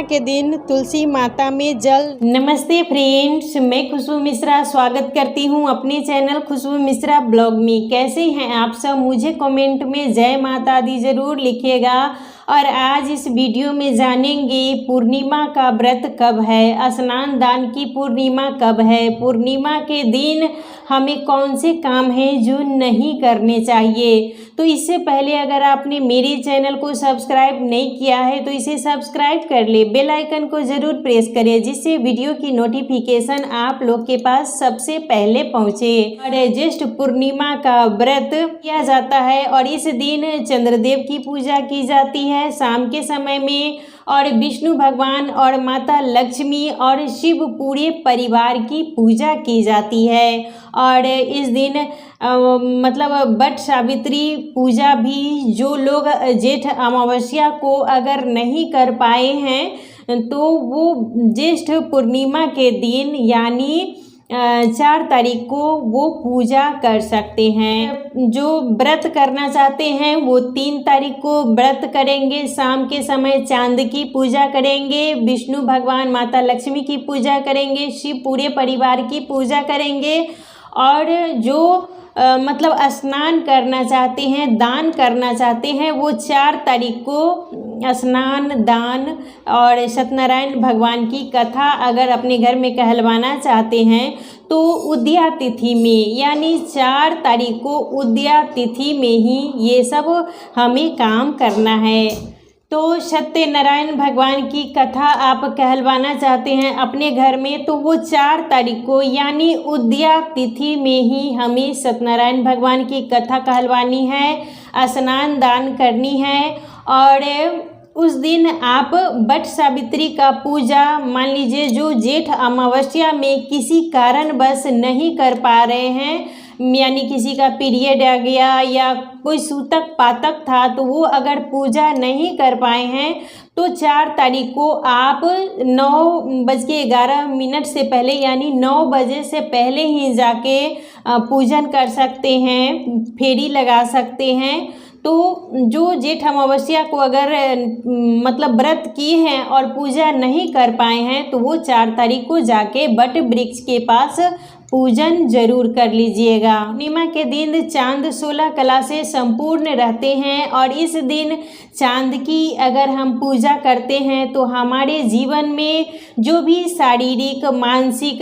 के दिन तुलसी माता में जल। नमस्ते फ्रेंड्स, मैं खुशबू मिश्रा स्वागत करती हूँ अपने चैनल खुशबू मिश्रा ब्लॉग में। कैसे हैं आप सब? मुझे कमेंट में जय माता दी ज़रूर लिखिएगा। और आज इस वीडियो में जानेंगे पूर्णिमा का व्रत कब है, स्नान दान की पूर्णिमा कब है, पूर्णिमा के दिन हमें कौन से काम हैं जो नहीं करने चाहिए। तो इससे पहले अगर आपने मेरे चैनल को सब्सक्राइब नहीं किया है तो इसे सब्सक्राइब कर ले, बेल आइकन को ज़रूर प्रेस करें जिससे वीडियो की नोटिफिकेशन आप लोग के पास सबसे पहले पहुँचे। और ज्येष्ठ पूर्णिमा का व्रत किया जाता है और इस दिन चंद्रदेव की पूजा की जाती है शाम के समय में, और विष्णु भगवान और माता लक्ष्मी और शिव पूरे परिवार की पूजा की जाती है। और इस दिन मतलब वट सावित्री पूजा भी जो लोग जेठ अमावस्या को अगर नहीं कर पाए हैं तो वो ज्येष्ठ पूर्णिमा के दिन यानी 4 तारीख को वो पूजा कर सकते हैं। जो व्रत करना चाहते हैं वो 3 तारीख को व्रत करेंगे, शाम के समय चांद की पूजा करेंगे, विष्णु भगवान माता लक्ष्मी की पूजा करेंगे, शिव पूरे परिवार की पूजा करेंगे। और जो मतलब स्नान करना चाहते हैं, दान करना चाहते हैं, वो 4 तारीख को स्नान दान और सत्यनारायण भगवान की कथा अगर अपने घर में कहलवाना चाहते हैं तो उदया तिथि में यानी 4 तारीख को उदया तिथि में ही ये सब हमें काम करना है। तो सत्यनारायण भगवान की कथा आप कहलवाना चाहते हैं अपने घर में तो वो 4 तारीख को यानी उदया तिथि में ही हमें सत्यनारायण भगवान की कथा कहलवानी है, स्नान दान करनी है। और उस दिन आप वट सावित्री का पूजा मान लीजिए जो जेठ अमावस्या में किसी कारणवश नहीं कर पा रहे हैं, यानी किसी का पीरियड आ गया या कोई सूतक पातक था तो वो अगर पूजा नहीं कर पाए हैं तो 4 तारीख को आप 9:11 से पहले यानी 9 बजे से पहले ही जाके पूजन कर सकते हैं, फेरी लगा सकते हैं। तो जो जेठ अमावस्या को अगर मतलब व्रत किए हैं और पूजा नहीं कर पाए हैं तो वो 4 तारीख को जाके वट वृक्ष के पास पूजन जरूर कर लीजिएगा। पूर्णिमा के दिन चांद 16 कला से संपूर्ण रहते हैं और इस दिन चांद की अगर हम पूजा करते हैं तो हमारे जीवन में जो भी शारीरिक मानसिक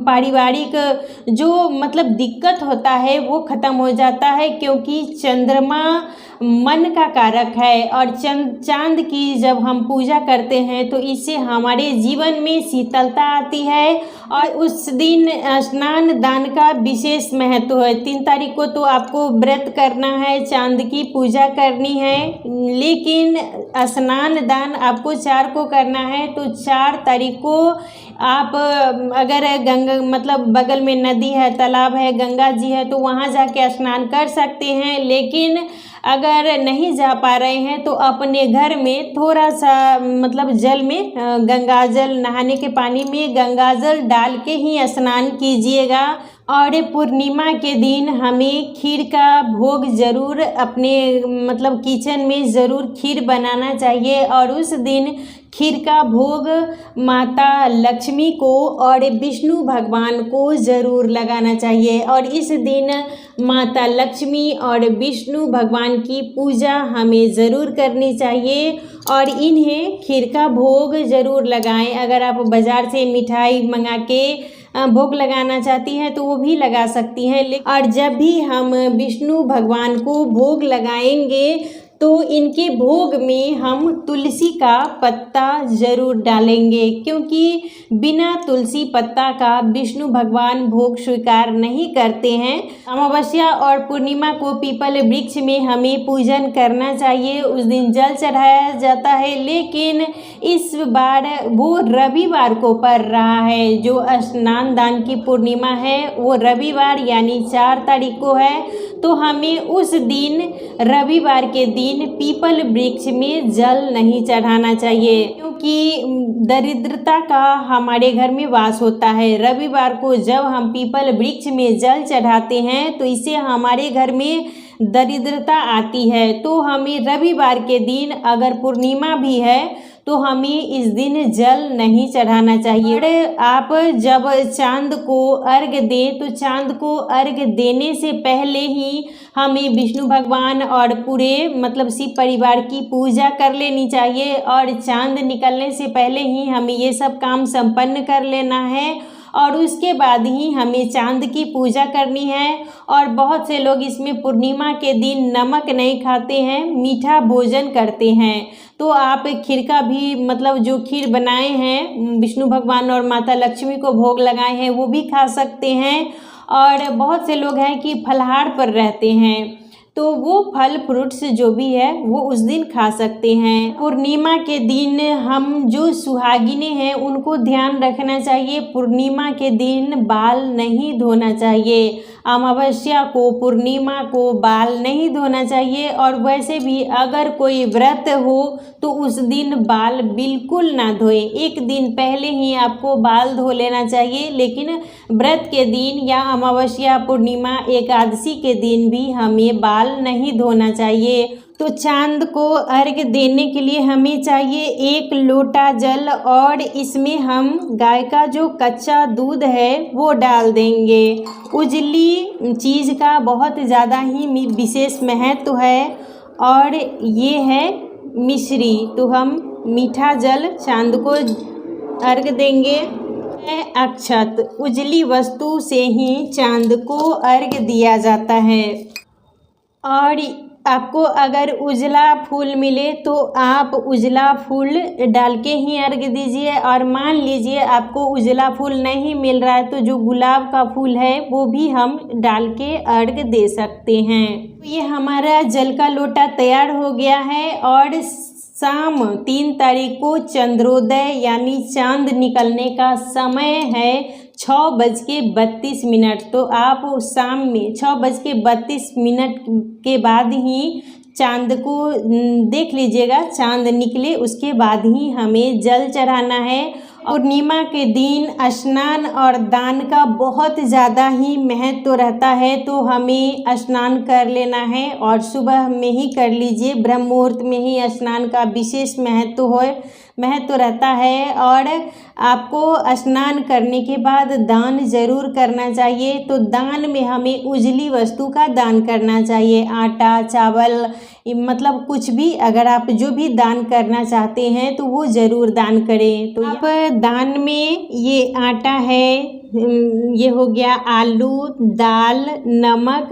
पारिवारिक जो मतलब दिक्कत होता है वो ख़त्म हो जाता है, क्योंकि चंद्रमा मन का कारक है। और चांद की जब हम पूजा करते हैं तो इससे हमारे जीवन में शीतलता आती है और उस दिन स्नान दान का विशेष महत्व है। 3 तारीख को तो आपको व्रत करना है, चांद की पूजा करनी है, लेकिन स्नान दान आपको 4 को करना है। तो 4 तारीख को आप अगर गंगा मतलब बगल में नदी है, तालाब है, गंगा जी है तो वहाँ जाके स्नान कर सकते हैं। लेकिन अगर नहीं जा पा रहे हैं तो अपने घर में थोड़ा सा मतलब जल में गंगा जल, नहाने के पानी में गंगा जल डाल के ही स्नान कीजिएगा। और पूर्णिमा के दिन हमें खीर का भोग ज़रूर अपने मतलब किचन में ज़रूर खीर बनाना चाहिए और उस दिन खीर का भोग माता लक्ष्मी को और विष्णु भगवान को ज़रूर लगाना चाहिए। और इस दिन माता लक्ष्मी और विष्णु भगवान की पूजा हमें ज़रूर करनी चाहिए और इन्हें खीर का भोग ज़रूर लगाएं। अगर आप बाज़ार से मिठाई मंगा के भोग लगाना चाहती हैं तो वो भी लगा सकती हैं। और जब भी हम विष्णु भगवान को भोग लगाएंगे तो इनके भोग में हम तुलसी का पत्ता ज़रूर डालेंगे, क्योंकि बिना तुलसी पत्ता का विष्णु भगवान भोग स्वीकार नहीं करते हैं। अमावस्या और पूर्णिमा को पीपल वृक्ष में हमें पूजन करना चाहिए, उस दिन जल चढ़ाया जाता है। लेकिन इस बार वो रविवार को पड़ रहा है, जो स्नान दान की पूर्णिमा है वो रविवार यानी 4 तारीख को है। तो हमें उस दिन रविवार के दिन पीपल वृक्ष में जल नहीं चढ़ाना चाहिए, क्योंकि दरिद्रता का हमारे घर में वास होता है। रविवार को जब हम पीपल वृक्ष में जल चढ़ाते हैं तो इससे हमारे घर में दरिद्रता आती है। तो हमें रविवार के दिन अगर पूर्णिमा भी है तो हमें इस दिन जल नहीं चढ़ाना चाहिए। और आप जब चांद को अर्घ दें तो चांद को अर्घ देने से पहले ही हमें विष्णु भगवान और पूरे मतलब शिव परिवार की पूजा कर लेनी चाहिए और चांद निकलने से पहले ही हमें ये सब काम संपन्न कर लेना है और उसके बाद ही हमें चांद की पूजा करनी है। और बहुत से लोग इसमें पूर्णिमा के दिन नमक नहीं खाते हैं, मीठा भोजन करते हैं। तो आप खीर का भी मतलब जो खीर बनाए हैं विष्णु भगवान और माता लक्ष्मी को भोग लगाए हैं वो भी खा सकते हैं। और बहुत से लोग हैं कि फलाहार पर रहते हैं तो वो फल फ्रूट्स जो भी है वो उस दिन खा सकते हैं। पूर्णिमा के दिन हम जो सुहागिनें हैं उनको ध्यान रखना चाहिए, पूर्णिमा के दिन बाल नहीं धोना चाहिए। अमावस्या को पूर्णिमा को बाल नहीं धोना चाहिए। और वैसे भी अगर कोई व्रत हो तो उस दिन बाल बिल्कुल ना धोए, एक दिन पहले ही आपको बाल धो लेना चाहिए। लेकिन व्रत के दिन या अमावस्या पूर्णिमा एकादशी के दिन भी हमें बाल नहीं धोना चाहिए। तो चांद को अर्घ देने के लिए हमें चाहिए 1 लोटा जल और इसमें हम गाय का जो कच्चा दूध है वो डाल देंगे। उजली चीज़ का बहुत ज़्यादा ही विशेष महत्व है और ये है मिश्री। तो हम मीठा जल चांद को अर्घ देंगे। अक्षत, उजली वस्तु से ही चांद को अर्घ दिया जाता है। और आपको अगर उजला फूल मिले तो आप उजला फूल डाल के ही अर्घ दीजिए। और मान लीजिए आपको उजला फूल नहीं मिल रहा है तो जो गुलाब का फूल है वो भी हम डाल के अर्घ दे सकते हैं। तो ये हमारा जल का लोटा तैयार हो गया है। और शाम 3 तारीख को चंद्रोदय यानी चांद निकलने का समय है 6:32। तो आप शाम में 6:32 के बाद ही चांद को देख लीजिएगा, चांद निकले उसके बाद ही हमें जल चढ़ाना है। पूर्णिमा के दिन स्नान और दान का बहुत ज़्यादा ही महत्व रहता है तो हमें स्नान कर लेना है और सुबह में ही कर लीजिए, ब्रह्म मुहूर्त में ही स्नान का विशेष महत्व रहता है। और आपको स्नान करने के बाद दान ज़रूर करना चाहिए। तो दान में हमें उजली वस्तु का दान करना चाहिए, आटा चावल मतलब कुछ भी, अगर आप जो भी दान करना चाहते हैं तो वो ज़रूर दान करें। तो आप दान में ये आटा है, ये हो गया आलू, दाल, नमक,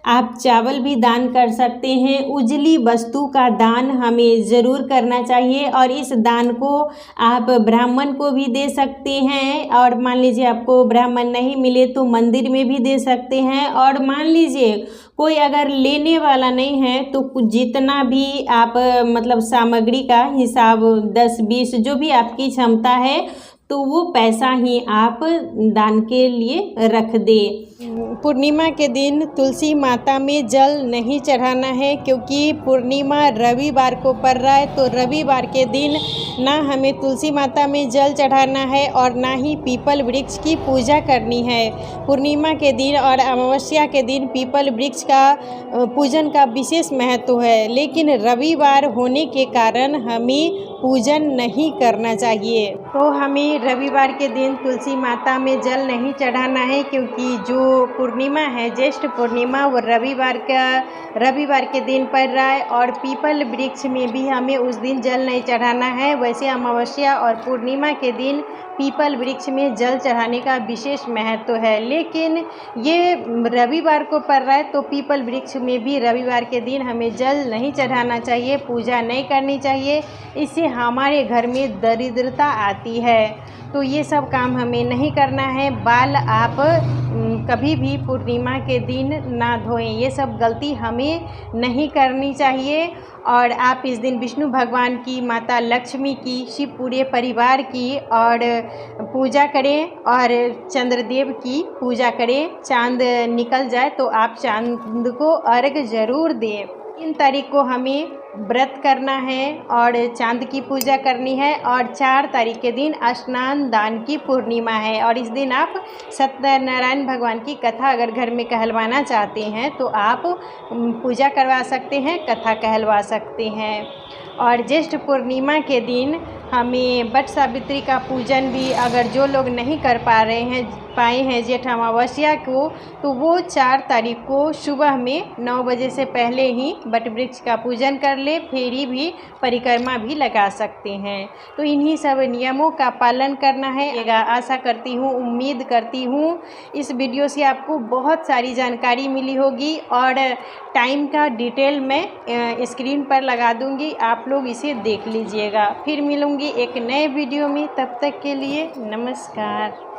आप चावल भी दान कर सकते हैं। उजली वस्तु का दान हमें ज़रूर करना चाहिए और इस दान को आप ब्राह्मण को भी दे सकते हैं। और मान लीजिए आपको ब्राह्मण नहीं मिले तो मंदिर में भी दे सकते हैं। और मान लीजिए कोई अगर लेने वाला नहीं है तो जितना भी आप मतलब सामग्री का हिसाब 10-20 जो भी आपकी क्षमता है तो वो पैसा ही आप दान के लिए रख दें। पूर्णिमा के दिन तुलसी माता में जल नहीं चढ़ाना है क्योंकि पूर्णिमा रविवार को पड़ रहा है। तो रविवार के दिन ना हमें तुलसी माता में जल चढ़ाना है और ना ही पीपल वृक्ष की पूजा करनी है। पूर्णिमा के दिन और अमावस्या के दिन पीपल वृक्ष का पूजन का विशेष महत्व है, लेकिन रविवार होने के कारण हमें पूजन नहीं करना चाहिए। तो हमें रविवार के दिन तुलसी माता में जल नहीं चढ़ाना है क्योंकि जो पूर्णिमा है ज्येष्ठ पूर्णिमा वो रविवार के दिन पड़ रहा है और पीपल वृक्ष में भी हमें उस दिन जल नहीं चढ़ाना है। वैसे अमावस्या और पूर्णिमा के दिन पीपल वृक्ष में जल चढ़ाने का विशेष महत्व है, लेकिन ये रविवार को पड़ रहा है तो पीपल वृक्ष में भी रविवार के दिन हमें जल नहीं चढ़ाना चाहिए, पूजा नहीं करनी चाहिए। इससे हमारे घर में दरिद्रता आती है। तो ये सब काम हमें नहीं करना है। बाल आप कभी भी पूर्णिमा के दिन ना धोएं, ये सब गलती हमें नहीं करनी चाहिए। और आप इस दिन विष्णु भगवान की, माता लक्ष्मी की, शिव पूरे परिवार की और पूजा करें और चंद्रदेव की पूजा करें। चांद निकल जाए तो आप चांद को अर्घ जरूर दें। 3 तारीख को हमें व्रत करना है और चांद की पूजा करनी है और 4 तारीख के दिन स्नान दान की पूर्णिमा है। और इस दिन आप सत्यनारायण भगवान की कथा अगर घर में कहलवाना चाहते हैं तो आप पूजा करवा सकते हैं, कथा कहलवा सकते हैं। और ज्येष्ठ पूर्णिमा के दिन हमें वट सावित्री का पूजन भी अगर जो लोग नहीं कर पाए हैं जेठ अमावस्या को, तो वो 4 तारीख को सुबह में 9 बजे से पहले ही वट वृक्ष का पूजन कर ले, फेरी भी परिक्रमा भी लगा सकते हैं। तो इन्हीं सब नियमों का पालन करना है। आशा करती हूँ, उम्मीद करती हूँ इस वीडियो से आपको बहुत सारी जानकारी मिली होगी और टाइम का डिटेल मैं स्क्रीन पर लगा दूँगी, आप लोग इसे देख लीजिएगा। फिर मिलूँगी एक नए वीडियो में, तब तक के लिए नमस्कार।